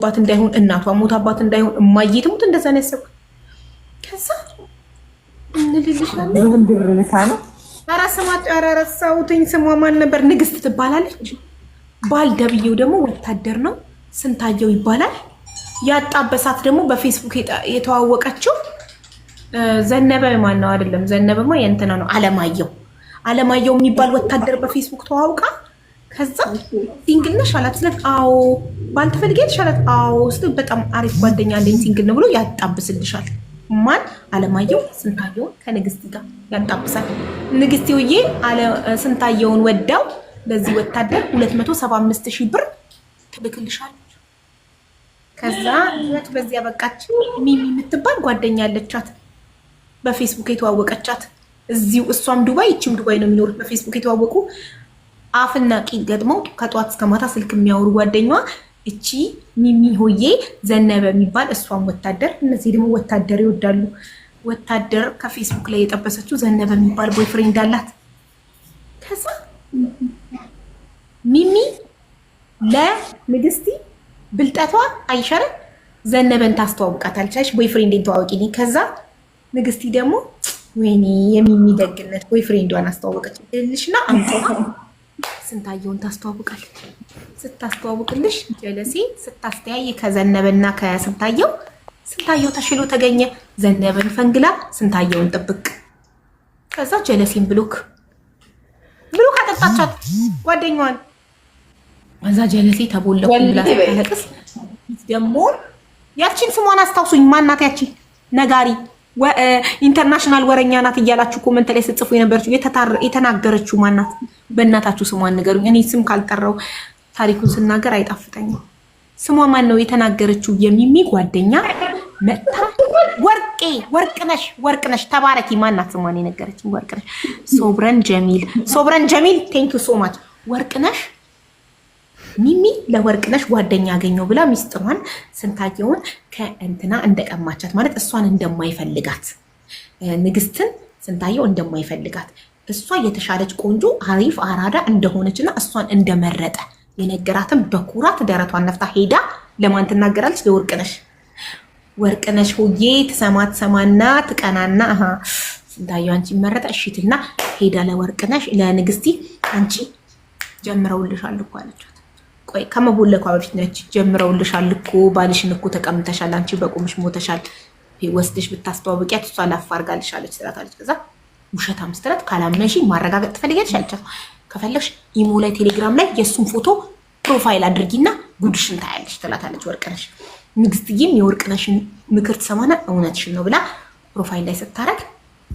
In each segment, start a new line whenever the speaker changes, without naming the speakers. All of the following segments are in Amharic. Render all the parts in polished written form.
ባት እንዳይሆን እናቷ ሞት አባት እንዳይሆን እማየትሙት እንደዛ ነው ያሰብኩት። ከዛ እንልልሻለን
ምን ድርልታ ነው
አራሰማት አራራሳውትኝ ስሟ ማን ነበር? ንግስት ትባላለች። ባልደብየው ደግሞ ወታደር ነው ስንታየው ይባላል። ያጣበሳት ደግሞ በፌስቡክ የተዋወቀችው ዘነበ ማን ነው? አይደለም ዘነበማ የእንትና ነው አለማየሁ የሚባል ወታደር በፌስቡክ ተዋውቃ ከዛ ሲንግል ነሽ አላት። ስለት አዎ ባልተፈልገሽ አላት። አዎ ስለ በጣም አሪፍ ጓደኛ አለኝ ሲንግል ነው ብሎ ያጣብስልሻል። ማን? አለማየሁ ስንታየውን ከንግስት ጋር ያጣብሳል። ንግስቲውዬ ስንታየውን ወዳው ለዚህ ወታደር 275,000 ብር ትልክልሻለች። ከዛ በዚህ ያበቃች ሚሚ የምትባል ጓደኛ አለቻት በፌስቡክ የተዋወቀቻት እዚሁ እሷም ዱባይ እቺም ዱባይ ነው የሚኖሩት። በፌስቡክ የተዋወቁ አፍና ቂል ገጥመው ከጧት እስከ ማታ ስልክ የሚያወሩ ጓደኛዋ እቺ ሚሚ ሆዬ ዘነበ የሚባል እሷም ወታደር፣ እነዚህ ደግሞ ወታደር ይወዳሉ። ወታደር ከፌስቡክ ላይ የጠበሰችው ዘነበ የሚባል ቦይፍሬንድ አላት። ከዛ ሚሚ ለንግስቲ ብልጠቷ አይሻረ ዘነበን ታስተዋውቃታለች። ቦይፍሬንድን ተዋወቂልኝ። ከዛ ንግስቲ ደግሞ ወይኔ የሚሚ ደግነት ቦይፍሬንዷን አስተዋወቀች ልሽና አምጣ ስንታየውን ታስተዋውቃለች። ስታስተዋውቅልሽ ጀለሲ ስታስተያይ ከዘነበና ስንታየው ተሽሎ ተገኘ። ዘነበን ፈንግላ ስንታየውን ጥብቅ። ከዛ ጀለሲን ብሎክ አጠጣቻት ጓደኛዋን። እዛ ጀለሲ ተቦለኩ ብላ ታለቅስ። ደግሞ ያቺን ስሟን አስታውሱኝ። ማናት ያቺ ነጋሪ ኢንተርናሽናል ወረኛ ናት እያላችሁ ኮመንት ላይ ስጽፉ የነበረችው የተናገረችው ማናት? በእናታችሁ ስሟን ንገሩኝ። እኔ ስም ካልጠራው ታሪኩን ስናገር አይጣፍጠኝም። ስሟ ማን ነው የተናገረችው? የሚሚ ጓደኛ መጣ። ወርቅነሽ ተባረኪ። ማናት ስሟን የነገረችኝ? ወርቅነሽ ሶብረን ጀሚል ቴንክ ዩ ሶ ማች። ወርቅነሽ ሚሚ ለወርቅነሽ ጓደኛ አገኘው ብላ ሚስጥሯን ስንታየውን ከእንትና እንደቀማቻት ማለት እሷን እንደማይፈልጋት ንግስትን ስንታየው እንደማይፈልጋት እሷ የተሻለች ቆንጆ አሪፍ አራዳ እንደሆነችና እሷን እንደመረጠ የነገራትን በኩራት ደረቷን ነፍታ ሄዳ ለማን ትናገራለች? ለወርቅነሽ ሆዬ ትሰማና ትቀናና ስንታየው አንቺ መረጠ እሺትና ሄዳ ለወርቅነሽ ለንግስቲ አንቺ ጀምረውልሻል እኮ አለቻት። ቆይ ከመቦለኳ በፊት ነች። ጀምረውልሻል እኮ ባልሽን እኮ ተቀምተሻል፣ አንቺ በቁምሽ ሞተሻል፣ ወስደሽ ብታስተዋወቂያት እሷ ላፋርጋልሽ አለች ትላታለች። ከዛ ውሸታም ስትላት ካላመንሽ ማረጋገጥ ትፈልጊያለሽ አለቻት። ከፈለግሽ ኢሞ ላይ ቴሌግራም ላይ የእሱን ፎቶ ፕሮፋይል አድርጊና ጉድሽን ታያለሽ ትላታለች ወርቅነሽ። ንግስትዬም የወርቅነሽን ምክር ትሰማና እውነትሽን ነው ብላ ፕሮፋይል ላይ ስታረግ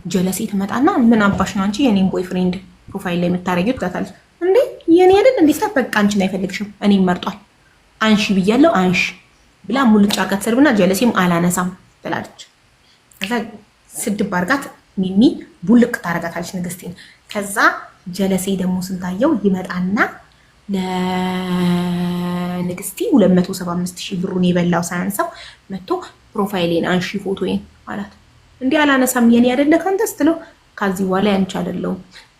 ጀለሴ ትመጣና ምን አባሽ ነው አንቺ የኔን ቦይፍሬንድ ፕሮፋይል ላይ የምታረጊው ትላታለች። እንዴ የኔ አይደል እንዴ ስታ በቃ አንቺን አይፈልግሽም እኔም መርጧል አንሺ ብያለሁ አንሺ ብላ ሙልጭ አርጋ ትሰርብና ጀለሴም አላነሳም ትላለች። ከዛ ስድብ አርጋት ሚሚ ቡልቅ ታረጋታለች ንግስቲን። ከዛ ጀለሴ ደግሞ ስንታየው ይመጣና ለንግስቲ 275,000 ብሩን የበላው ሳያንሰው መጥቶ ፕሮፋይሌን አንሺ ፎቶዬን አላት። እንዴ አላነሳም የኔ አይደለ ካንተ ስትለው ከዚህ በኋላ ያንቺ አይደለም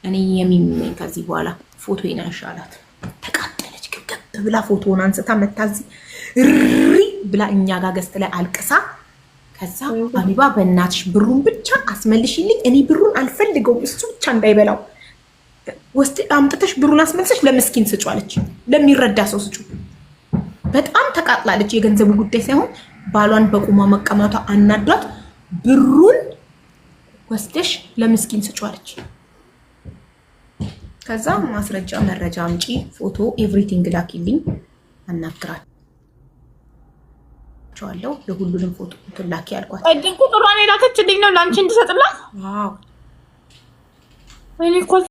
እኔ የሚሚ ነኝ ከዚህ በኋላ ፎቶዬን አንሺ አላት። ተቃጠለች። ግብግብ ብላ ፎቶውን አንስታ መታዚ ሪ ብላ እኛ ጋር ገስት ላይ አልቅሳ ከዛ አቢባ በእናትሽ ብሩን ብቻ አስመልሽልኝ፣ እኔ ብሩን አልፈልገውም እሱ ብቻ እንዳይበላው ወስቲ አምጥተሽ ብሩን አስመልሰሽ ለምስኪን ስጩ አለች። ለሚረዳ ሰው ስጩ። በጣም ተቃጥላለች። የገንዘቡ ጉዳይ ሳይሆን ባሏን በቁማ መቀማቷ አናዷት ብሩን ወስደሽ ለምስኪን ስጩ አለች። ከዛ ማስረጃ መረጃ አምጪ ፎቶ ኤቭሪቲንግ ላኪልኝ አናግራቸዋለሁ። ለሁሉንም ፎቶ ላኪ አልኳት።
ቁጥሯን የላከችልኝ ነው ለአንቺ እንድሰጥላት።
ዋው
እኔ እኮ